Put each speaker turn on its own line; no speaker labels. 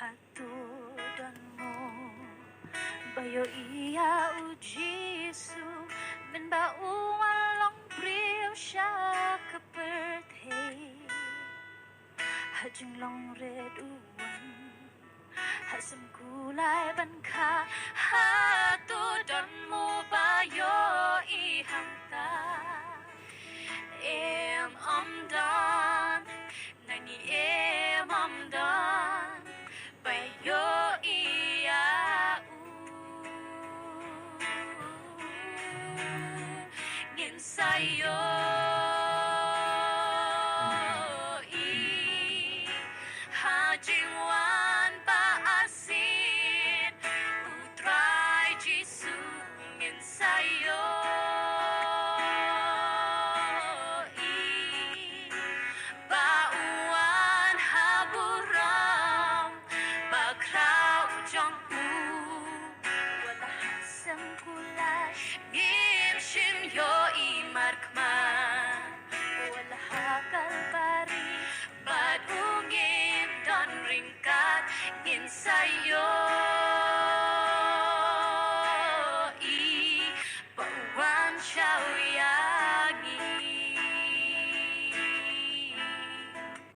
hatudan mo bayo iya o Jesu men bauan long brio siya ka birthday hajung long red uwan hasam kulay ban ka hatudan mo bayo ihangta amdan nani amdan bayo iya ngin sayo